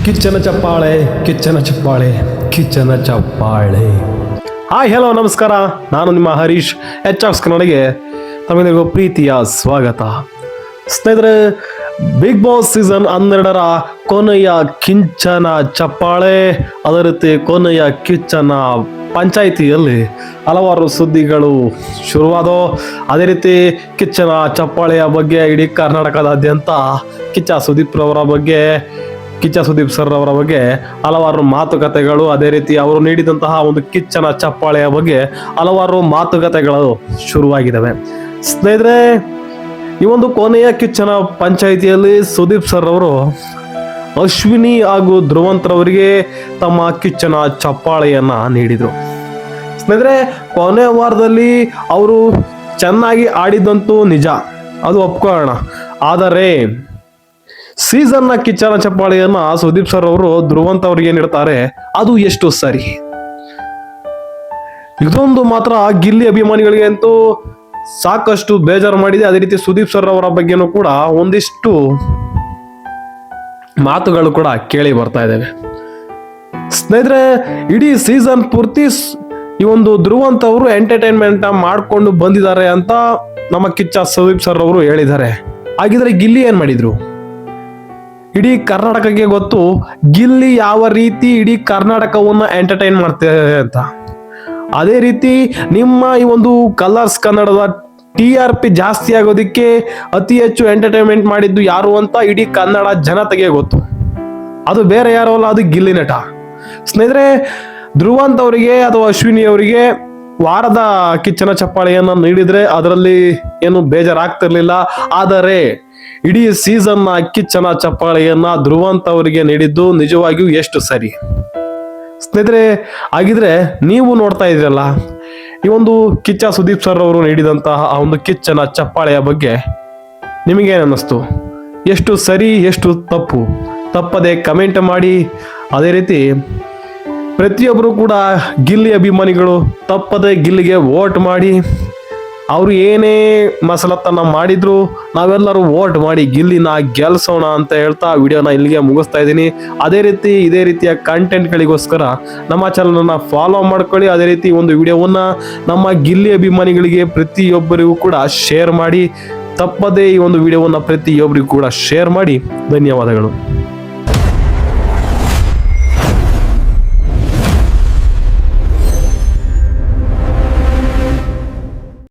ಕಿಚ್ಚನ ಚಪ್ಪಾಳೆ ಕಿಚ್ಚನ ಚಪ್ಪಾಳೆ ಕಿಚ್ಚನ ಚಪ್ಪಾಳೆ. ಹಾಯ್ ಹಲೋ ನಮಸ್ಕಾರ, ನಾನು ನಿಮ್ಮ ಹರೀಶ್ ಎಚ್ ಕನ್ನಡಿಗೆ ತಮಗೆಲ್ಲರಿಗೂ ಪ್ರೀತಿಯ ಸ್ವಾಗತ. ಸ್ನೇಹಿತರೆ, ಬಿಗ್ ಬಾಸ್ ಸೀಸನ್ 12ರ ಕೊನೆಯ ಕಿಂಚನ ಚಪ್ಪಾಳೆ, ಅದೇ ರೀತಿ ಕೊನೆಯ ಕಿಚ್ಚನ ಪಂಚಾಯಿತಿಯಲ್ಲಿ ಹಲವಾರು ಸುದ್ದಿಗಳು ಶುರುವಾದವು. ಅದೇ ರೀತಿ ಕಿಚ್ಚನ ಚಪ್ಪಾಳೆಯ ಬಗ್ಗೆ ಇಡೀ ಕರ್ನಾಟಕದಾದ್ಯಂತ ಕಿಚ್ಚ ಸುದೀಪ್ ಸರ್ ಅವರ ಬಗ್ಗೆ ಹಲವಾರು ಮಾತುಕತೆಗಳು, ಅದೇ ರೀತಿ ಅವರು ನೀಡಿದಂತಹ ಒಂದು ಕಿಚ್ಚನ ಚಪ್ಪಾಳೆಯ ಬಗ್ಗೆ ಹಲವಾರು ಮಾತುಕತೆಗಳು ಶುರುವಾಗಿದ್ದಾವೆ. ಸ್ನೇಹಿತರೆ, ಈ ಒಂದು ಕೊನೆಯ ಕಿಚ್ಚನ ಪಂಚಾಯಿತಿಯಲ್ಲಿ ಸುದೀಪ್ ಸರ್ ಅವರು ಅಶ್ವಿನಿ ಹಾಗೂ ಧ್ರುವಂತ್ರವರಿಗೆ ತಮ್ಮ ಕಿಚ್ಚನ ಚಪ್ಪಾಳೆಯನ್ನ ನೀಡಿದರು. ಸ್ನೇಹಿತರೆ, ಕೊನೆ ವಾರದಲ್ಲಿ ಅವರು ಚೆನ್ನಾಗಿ ಆಡಿದಂತೂ ನಿಜ, ಅದು ಒಪ್ಕೊಳ್ಳೋಣ. ಆದರೆ ಸೀಸನ್ನ ಕಿಚ್ಚನ ಚಪ್ಪಾಳೆಯನ್ನ ಸುದೀಪ್ ಸರ್ ಅವರು ಧ್ರುವಂತ್ ಅವರಿಗೆ ನೀಡ್ತಾರೆ, ಅದು ಎಷ್ಟು ಸರಿ? ಇದೊಂದು ಮಾತ್ರ ಗಿಲ್ಲಿ ಅಭಿಮಾನಿಗಳಿಗೆ ಅಂತೂ ಸಾಕಷ್ಟು ಬೇಜಾರು ಮಾಡಿದೆ. ಅದೇ ರೀತಿ ಸುದೀಪ್ ಸರ್ ಅವರ ಬಗ್ಗೆನೂ ಕೂಡ ಒಂದಿಷ್ಟು ಮಾತುಗಳು ಕೂಡ ಕೇಳಿ ಬರ್ತಾ ಇದ್ದಾವೆ. ಸ್ನೇಹಿತರೆ, ಇಡೀ ಸೀಸನ್ ಪೂರ್ತಿ ಈ ಒಂದು ಧ್ರುವಂತ್ ಅವರು ಎಂಟರ್ಟೈನ್ಮೆಂಟ್ ಮಾಡ್ಕೊಂಡು ಬಂದಿದ್ದಾರೆ ಅಂತ ನಮ್ಮ ಕಿಚ್ಚ ಸುದೀಪ್ ಸರ್ ಅವರು ಹೇಳಿದ್ದಾರೆ. ಹಾಗಿದ್ರೆ ಗಿಲ್ಲಿ ಏನ್ ಮಾಡಿದ್ರು? ಇಡೀ ಕರ್ನಾಟಕಕ್ಕೆ ಗೊತ್ತು ಗಿಲ್ಲಿ ಯಾವ ರೀತಿ ಇಡೀ ಕರ್ನಾಟಕವನ್ನ ಎಂಟರ್ಟೈನ್ ಮಾಡ್ತಾರೆ ಅಂತ. ಅದೇ ರೀತಿ ನಿಮ್ಮ ಈ ಒಂದು ಕಲರ್ಸ್ ಕನ್ನಡದ TRP ಜಾಸ್ತಿ ಆಗೋದಕ್ಕೆ ಅತಿ ಹೆಚ್ಚು ಎಂಟರ್ಟೈನ್ಮೆಂಟ್ ಮಾಡಿದ್ದು ಯಾರು ಅಂತ ಇಡೀ ಕನ್ನಡ ಜನತೆಗೆ ಗೊತ್ತು. ಅದು ಬೇರೆ ಯಾರೋ ಅಲ್ಲ, ಅದು ಗಿಲ್ಲಿ ನಟ. ಸ್ನೇಹಿತರೆ, ಧ್ರುವಂತ್ ಅವರಿಗೆ ಅಥವಾ ಅಶ್ವಿನಿ ಅವರಿಗೆ ವಾರದ ಕಿಚ್ಚನ ಚಪ್ಪಾಳೆಯನ್ನ ನೀಡಿದ್ರೆ ಅದರಲ್ಲಿ ಏನು ಬೇಜಾರಾಗ್ತಿರ್ಲಿಲ್ಲ. ಆದರೆ ಇಡೀ ಸೀಸನ್ನ ಕಿಚ್ಚನ ಚಪ್ಪಾಳೆಯನ್ನ ಧ್ರುವಂತ್ ಅವರಿಗೆ ನೀಡಿದ್ದು ನಿಜವಾಗಿಯೂ ಎಷ್ಟು ಸರಿ? ಸ್ನೇಹಿತರೆ, ಹಾಗಿದ್ರೆ ನೀವು ನೋಡ್ತಾ ಇದ್ರಲ್ಲ, ಈ ಒಂದು ಕಿಚ್ಚ ಸುದೀಪ್ ಸರ್ ಅವರು ನೀಡಿದಂತಹ ಆ ಒಂದು ಕಿಚ್ಚನ ಚಪ್ಪಾಳೆಯ ಬಗ್ಗೆ ನಿಮಗೇನು ಅನ್ನಿಸ್ತು? ಎಷ್ಟು ಸರಿ, ಎಷ್ಟು ತಪ್ಪು? ತಪ್ಪದೆ ಕಮೆಂಟ್ ಮಾಡಿ. ಅದೇ ರೀತಿ ಪ್ರತಿಯೊಬ್ಬರು ಕೂಡ ಗಿಲ್ಲಿ ಅಭಿಮಾನಿಗಳು ತಪ್ಪದೆ ಗಿಲ್ಲಿಗೆ ವೋಟ್ ಮಾಡಿ. ಅವರು ಏನೇ ಮಸಲತ್ತನ ಮಾಡಿದ್ರು ನಾವೆಲ್ಲರೂ ವೋಟ್ ಮಾಡಿ ಗಿಲ್ಲಿನ ಗೆಲ್ಸೋಣ ಅಂತ ಹೇಳ್ತಾ ವಿಡಿಯೋನ ಇಲ್ಲಿಗೆ ಮುಗಿಸ್ತಾ ಇದ್ದೀನಿ. ಅದೇ ರೀತಿ ಇದೇ ರೀತಿಯ ಕಂಟೆಂಟ್ಗಳಿಗೋಸ್ಕರ ನಮ್ಮ ಚಾನಲನ್ನು ಫಾಲೋ ಮಾಡ್ಕೊಳ್ಳಿ. ಅದೇ ರೀತಿ ಒಂದು ವಿಡಿಯೋವನ್ನ ನಮ್ಮ ಗಿಲ್ಲಿ ಅಭಿಮಾನಿಗಳಿಗೆ ಪ್ರತಿಯೊಬ್ಬರಿಗೂ ಕೂಡ ಶೇರ್ ಮಾಡಿ. ತಪ್ಪದೇ ಈ ಒಂದು ವಿಡಿಯೋವನ್ನ ಪ್ರತಿಯೊಬ್ಬರಿಗೂ ಕೂಡ ಶೇರ್ ಮಾಡಿ. ಧನ್ಯವಾದಗಳು.